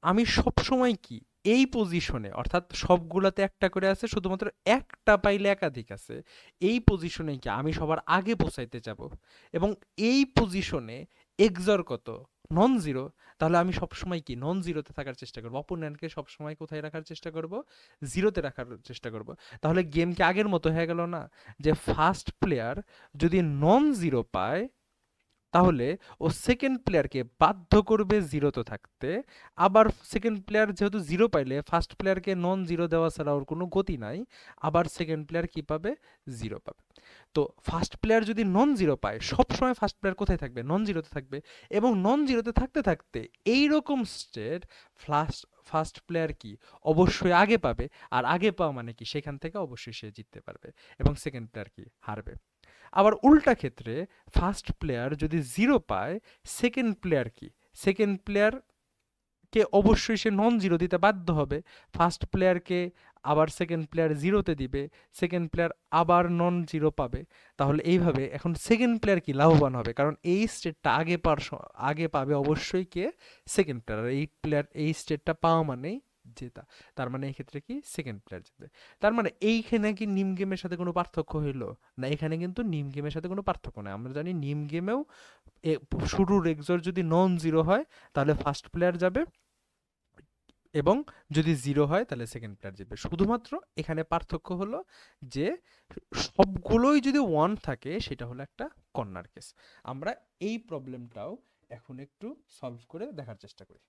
আমি সব সময় কি এই পজিশনে, অর্থাৎ সবগুলাতে একটা করে আছে, শুধুমাত্র একটা পাইলে একাধিক আছে, এই পজিশনে কি আমি সবার আগে পৌঁছাইতে যাব, এবং এই পজিশনে এক্সর কত, নন জিরো। তাহলে আমি সবসময় কি নন জিরোতে থাকার চেষ্টা করবো, অপোনেন্টকে সবসময় কোথায় রাখার চেষ্টা করব, জিরোতে রাখার চেষ্টা করব। তাহলে গেম কি আগের মতো হয়ে গেল না, যে ফার্স্ট প্লেয়ার যদি নন জিরো পায় তাহলে ও সেকেন্ড প্লেয়ারকে বাধ্য করবে জিরোতে থাকতে। আবার সেকেন্ড প্লেয়ার যেহেতু জিরো পাইলে ফার্স্ট প্লেয়ারকে নন জিরো দেওয়া ছাড়া ওর কোনো গতি নাই, আবার সেকেন্ড প্লেয়ার কি পাবে, জিরো পাবে। তো ফার্স্ট প্লেয়ার যদি নন জিরো পায়, সবসময় ফার্স্ট প্লেয়ার কোথায় থাকবে, নন জিরোতে থাকবে। এবং নন জিরোতে থাকতে থাকতে এইরকম স্টেট ফার্স্ট প্লেয়ার কি অবশ্যই আগে পাবে, আর আগে পাওয়া মানে কি সেখান থেকে অবশ্যই সে জিততে পারবে, এবং সেকেন্ড প্লেয়ার কি হারবে। আবার উল্টা ক্ষেত্রে ফার্স্ট প্লেয়ার যদি জিরো পায়, সেকেন্ড প্লেয়ার কি, সেকেন্ড প্লেয়ার কে অবশ্যই সে নন জিরো দিতে বাধ্য হবে, ফার্স্ট প্লেয়ারকে আবার সেকেন্ড প্লেয়ার জিরোতে দিবে, সেকেন্ড প্লেয়ার আবার নন জিরো পাবে। তাহলে এইভাবে এখন সেকেন্ড প্লেয়ার কি লাভবান হবে, কারণ এই স্টেটটা আগে পাবে অবশ্যই কে, সেকেন্ড প্লেয়ার। এই প্লেয়ার এই স্টেটটা পাওয়া মানেই জেতা। তার মানে এই ক্ষেত্রে কি সেকেন্ড প্লেয়ার জিতবে। তার মানে এইখানে কি নিম গেমের সাথে কোনো পার্থক্য হইলো না, এখানে কিন্তু নিম গেমের সাথে কোনো পার্থক্য নাই। আমরা জানি নিম গেমেও শুরুর এক্সর যদি নন জিরো হয় তাহলে ফার্স্ট প্লেয়ার যাবে, এবং যদি জিরো হয় তাহলে সেকেন্ড প্লেয়ার জিতবে। শুধুমাত্র এখানে পার্থক্য হলো যে সবগুলোই যদি ওয়ান থাকে সেটা হলো একটা কর্নার কেস। আমরা এই প্রবলেমটাও এখন একটু সলভ করে দেখার চেষ্টা করি।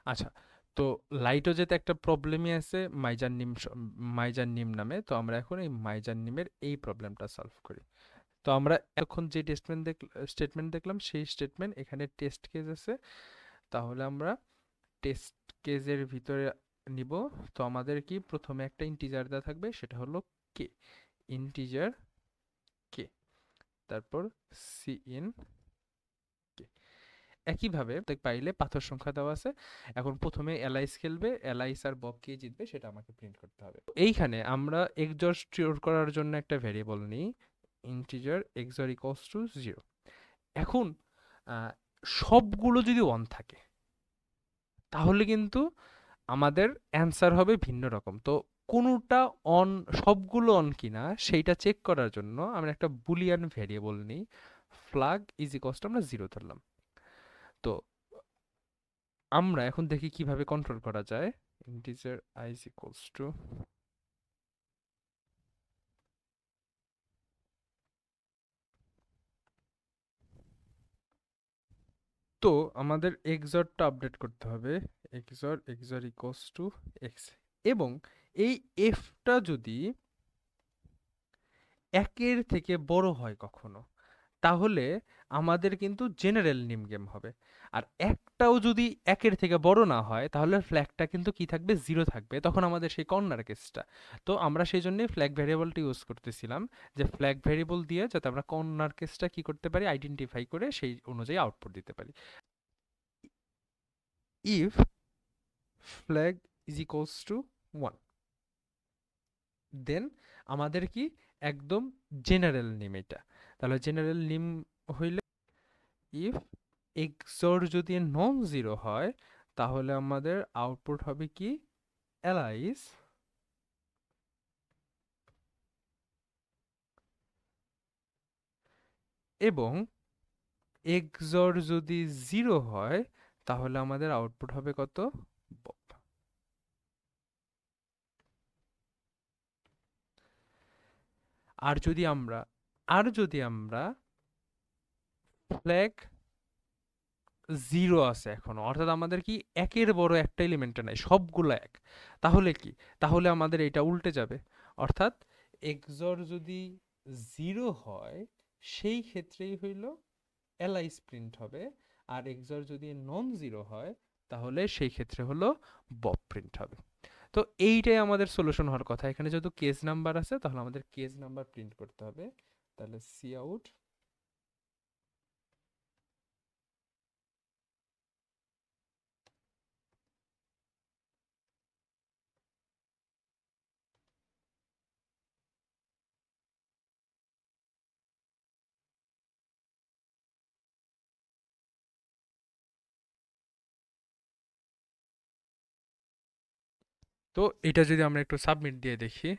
আচ্ছা, তো লাইটও যেতে একটা প্রবলেমই আছে মাইজান নিম নামে, তো আমরা এখন এই মাইজান নিমের এই প্রবলেমটা সলভ করি। তো আমরা এখন যে স্টেটমেন্ট দেখলাম সেই স্টেটমেন্ট এখানে টেস্ট কেস আছে, তাহলে আমরা টেস্ট কেসের ভিতরে নিব। তো আমাদের কি প্রথমে একটা ইন্টিজার দেওয়া থাকবে, সেটা হলো কে, ইন্টিজার কে, তারপর সি ইন কে। একইভাবে পাইলে পাথর সংখ্যা দেওয়া আছে। এখন প্রথমে এলাইস খেলবে, এলাইস আর বব কে জিতবে সেটা আমাকে প্রিন্ট করতে হবে। এইখানে আমরা এক্সর স্টোর করার জন্য একটা ভেরিয়েবল নিই, ইন্টিজার এক্সর ইকুয়ালস টু 0। এখন আহ, সবগুলো যদি ওয়ান থাকে তাহলে কিন্তু আমাদের অ্যান্সার হবে ভিন্ন রকম। তো কোনোটা অন, সবগুলো অন কিনা সেইটা চেক করার জন্য আমরা একটা বুলিয়ান ভেরিয়েবল নিই, ফ্ল্যাগ ইজ ইকুয়ালস টু আমরা 0 ধরলাম। তো আমরা এখন দেখি কিভাবে কন্ট্রোল করা যায়। Integer I is equals to, তো আমাদের এক্সরটা আপডেট করতে হবে, এক্সর ইকুয়ালস টু এক্স, এবং এই এফটা যদি একের থেকে বড় হয় কখনো, তাহলে আমাদের কিন্তু জেনারেল নিম গেম হবে। আর একটাও যদি একের থেকে বড় না হয় তাহলে ফ্ল্যাগটা কিন্তু কি থাকবে, জিরো থাকবে, তখন আমাদের সেই কর্নার কেসটা। তো আমরা সেই জন্যই ফ্ল্যাগ ভ্যারিয়েবলটা ইউজ করতেছিলাম, যে ফ্ল্যাগ ভ্যারিয়েবল দিয়ে যাতে আমরা কর্নার কেসটা কি করতে পারি, আইডেন্টিফাই করে সেই অনুযায়ী আউটপুট দিতে পারি। If flag is equals to 1, দেন আমাদের কি একদম জেনারেল নেম এটা। তাহলে জেনারেল নেম হইলে ইফ এক্সর যদি নন জিরো হয় তাহলে আমাদের আউটপুট হবে কি, এলাইস এবং এক্সর যদি জিরো হয় তাহলে আমাদের আউটপুট হবে কত, বব। আর যদি আমরা ফ্ল্যাগ জিরো আছে এখনো, অর্থাৎ আমাদের কি একের বড় একটা এলিমেন্ট নাই, সবগুলো এক, তাহলে কি, তাহলে আমাদের এটা উল্টে যাবে। অর্থাৎ এক্সর যদি জিরো হয় সেই ক্ষেত্রেই হইল এলাইস প্রিন্ট হবে, আর এক্সর যদি নন জিরো হয় তাহলে সেই ক্ষেত্রে হলো বব প্রিন্ট হবে। তো এইটাই আমাদের সলিউশন হওয়ার কথা। এখানে যেহেতু কেস নাম্বার আছে তাহলে আমাদের কেস নাম্বার প্রিন্ট করতে হবে। তাহলে সি আউট তো এটা যদি আমরা একটু সাবমিট দিয়ে দেখি।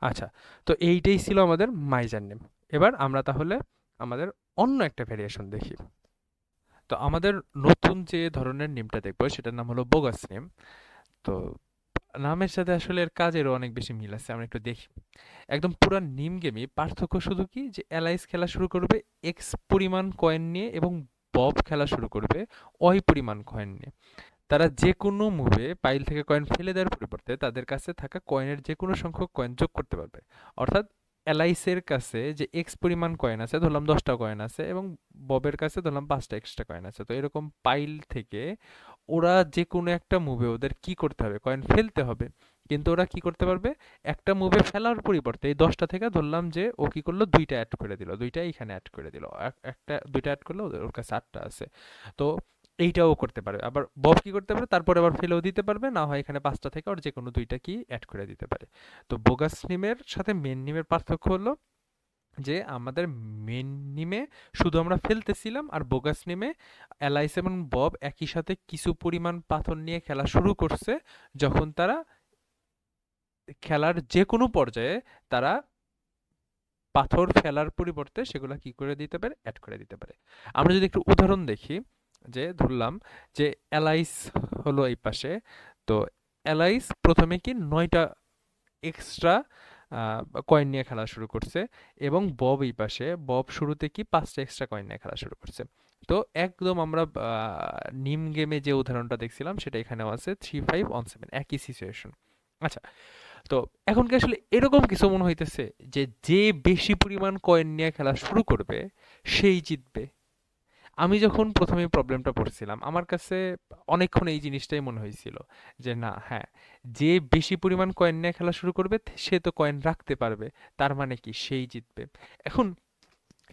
আচ্ছা, তো এইটাই ছিল আমাদের মাইজার নেম। এবার আমরা তাহলে আমাদের অন্য একটা ভেরিয়েশন দেখি। তো আমাদের নতুন যে ধরনের নেমটা দেখবো সেটার নাম হলো বোগাস নেম। তো নামের সাথে আসলে এর কাজেরও অনেক বেশি মিল আছে, আমরা একটু দেখি। একদম পুরো নিম গেমই পার্থক্য শুধু কি, যে অ্যালাইস খেলা শুরু করবে এক্স পরিমাণ কয়েন নিয়ে এবং বব খেলা শুরু করবে ওয়াই পরিমাণ কয়েন নিয়ে। তারা যে কোনো মুভে পাইল থেকে কয়েন ফেলে দেওয়ার পরিবর্তে তাদের কাছে থাকা কয়েনের যে কোনো সংখ্যক কয়েন যোগ করতে পারবে। অর্থাৎ এলআইসির কাছে যে এক্স পরিমাণ কয়েন আছে, ধরলাম 10টা কয়েন আছে, এবং ববের কাছে ধরলাম 5টা এক্সট্রা কয়েন আছে, তো এরকম পাইল থেকে ওরা যে কোনো একটা মুভে ওদের কি করতে হবে, কয়েন ফেলতে হবে। কিন্তু ওরা কি করতে পারবে, একটা মুভে ফেলার পরিবর্তে এই 10টা থেকে ধরলাম যে ও কি করলো, দুইটা অ্যাড করে দিল, দুইটা এখানে অ্যাড করে দিল, একটা দুইটা অ্যাড করলো, ওর কাছে 8টা আছে। তো এইটাও করতে পারবে। আবার বব কি করতে পারে, তারপরে আবার ফেলেও দিতে পারবে, না হয় এখানে 5টা থেকে ওর যে কোনো দুইটা কি অ্যাড করে দিতে পারে। তো বোগাস নিমের সাথে মেন নিমের পার্থক্য হলো যে আমাদের মেন নিমে শুধু আমরা ফেলতেছিলাম, আর বোগাস নিমে অ্যালাইস এবং বব একই সাথে কিছু পরিমাণ পাথর নিয়ে খেলা শুরু করছে, যখন তারা খেলার যে কোনো পর্যায়ে তারা পাথর ফেলার পরিবর্তে সেগুলা কি করে দিতে পারে, অ্যাড করে দিতে পারে। আমরা যদি একটু উদাহরণ দেখি, যে ধরলাম যে অ্যালাইস হলো এই পাশে, তো অ্যালাইস প্রথমে কি 9টা এক্সট্রা কয়েন নিয়ে খেলা শুরু করছে, এবং বব এই পাশে, বব শুরুতে কি 5টা এক্সট্রা কয়েন নিয়ে খেলা শুরু করছে। তো একদম আমরা নিম গেমে যে উদাহরণটা দেখছিলাম সেটা এখানেও আছে, 3-5-on-7, একই সিচুয়েশন। আচ্ছা, তো এখন কি আসলে এরকম কিছু মনে হইতেছে যে যে বেশি পরিমাণ কয়েন নিয়ে খেলা শুরু করবে সেই জিতবে? আমি যখন প্রথমে প্রবলেমটা পড়ছিলাম আমার কাছে অনেকক্ষণ এই জিনিসটাই মনে হয়েছিল, যে না, হ্যাঁ, যে বেশি পরিমাণ কয়েন নিয়ে খেলা শুরু করবে সে তো কয়েন রাখতে পারবে, তার মানে কি সেই জিতবে। এখন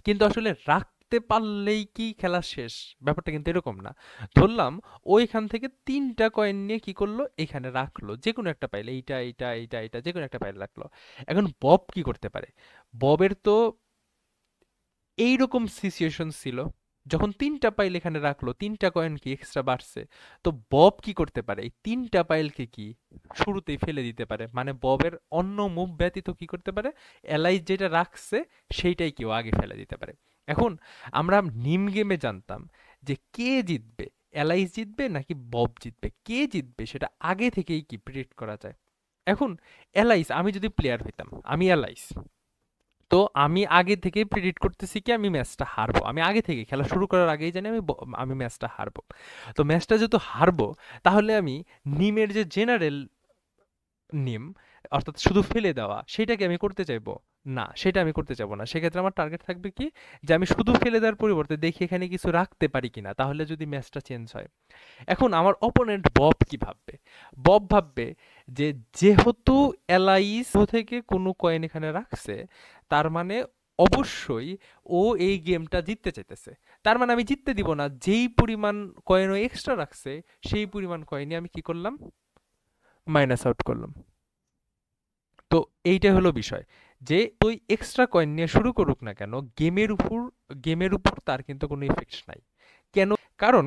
কিন্তু আসলে রাখতে পারলেই কি খেলা শেষ? ব্যাপারটা কিন্তু এরকম না। ধরলাম ওইখান থেকে 3টা কয়েন নিয়ে কি করলো, এখানে রাখলো, যে কোনো একটা পাইলে, এইটা এইটা এইটা এইটা যে কোনো একটা পাইলে রাখলো। এখন বব কি করতে পারে? ববের তো এইরকম সিচুয়েশন ছিল, যখন 3টা পাইল এখানে রাখলো, 3টা কয়েন কি এক্সট্রা বাড়ছে, তো বব কি করতে পারে, এই 3টা পাইলকে কি শুরুতেই ফেলে দিতে পারে, মানে ববের অন্য মুভ ব্যতীত কি করতে পারে, এলাইজ যেটা রাখছে সেইটাই কেউ আগে ফেলে দিতে পারে। এখন আমরা নিম গেমে জানতাম যে কে জিতবে, এলাইজ জিতবে নাকি বব জিতবে, কে জিতবে সেটা আগে থেকেই কি প্রেডিক্ট করা যায়। এখন এলাইস, আমি যদি প্লেয়ার হইতাম, আমি এলাইস, তো আমি আগে থেকেই প্রেডিক্ট করতেছি কি আমি ম্যাচটা হারবো, আমি আগে থেকে খেলা শুরু করার আগেই জানি আমি ম্যাচটা হারবো। তো ম্যাচটা যেহেতু হারবো, তাহলে আমি নিমের যে জেনারেল নিম, অর্থাৎ শুধু ফেলে দেওয়া, সেটাকে আমি করতে চাইবো না, সেটা আমি করতে চাইবো না। সেক্ষেত্রে আমার টার্গেট থাকবে কি, যে আমি শুধু ফেলে দেওয়ার পরিবর্তে দেখি এখানে কিছু রাখতে পারি কিনা, তাহলে যদি ম্যাচটা চেঞ্জ হয়। এখন আমার অপোনেন্ট বব কি ভাববে? বব ভাববে যে যেহেতু এলাইস থেকে কোনো কয়েন এখানে রাখছে, তার মানে অবশ্যই ও এই গেমটা জিততে চাইতেছে। তার মানে আমি জিততে দিব না, যেই পরিমাণ কয়েন ও এক্সট্রা রাখছে সেই পরিমাণ কয়েনই আমি কি করলাম, মাইনাস আউট করলাম। তো এইটা হলো বিষয়, যে ওই এক্সট্রা কয়েন নিয়ে শুরু করুক না কেন, গেমের উপর তার কিন্তু কোনো ইফেক্ট নাই। কেন? কারণ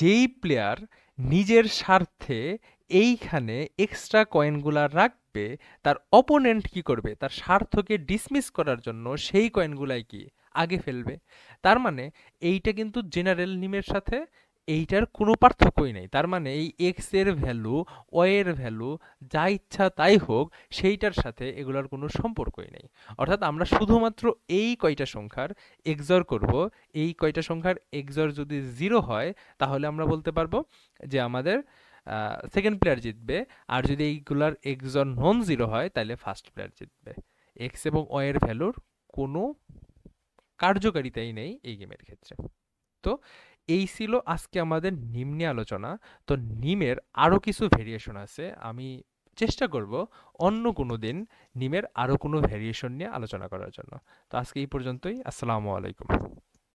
যেই প্লেয়ার নিজের স্বার্থে এইখানে এক্সট্রা কয়েনগুলা রাখবে, তার অপোনেন্ট কি করবে, তার স্বার্থকে ডিসমিস করার জন্য সেই কয়েনগুলাই কি আগে ফেলবে। তার মানে এইটা কিন্তু জেনারেল নিমের সাথে এইটার কোনো পার্থক্যই নেই। তার মানে এই এক্স এর ভ্যালু, ওয়াই এর ভ্যালু, যা ইচ্ছা তাই হোক, সেইটার সাথে এগুলোর কোনো সম্পর্কই নেই। অর্থাৎ আমরা শুধুমাত্র এই কয়টা সংখ্যার এক্সঅর করব। এই কয়টা সংখ্যার এক্সঅর যদি 0 হয়, তাহলে আমরা বলতে পারবো যে আমাদের সেকেন্ড প্লেয়ার জিতবে। আর যদি এইগুলার এক্সঅর নন জিরো হয়, তাহলে ফার্স্ট প্লেয়ার জিতবে। এক্স এবং ওয়াই এর ভ্যালুর কোনো কার্যকারিতাই নেই এই গেমের ক্ষেত্রে। তো এই ছিল আজকে আমাদের নিম নিয়ে আলোচনা। তো নিমের আরও কিছু ভেরিয়েশন আছে, আমি চেষ্টা করব অন্য কোনো দিন নিমের আরও কোনো ভেরিয়েশন নিয়ে আলোচনা করার জন্য। তো আজকে এই পর্যন্তই। আসসালামু আলাইকুম।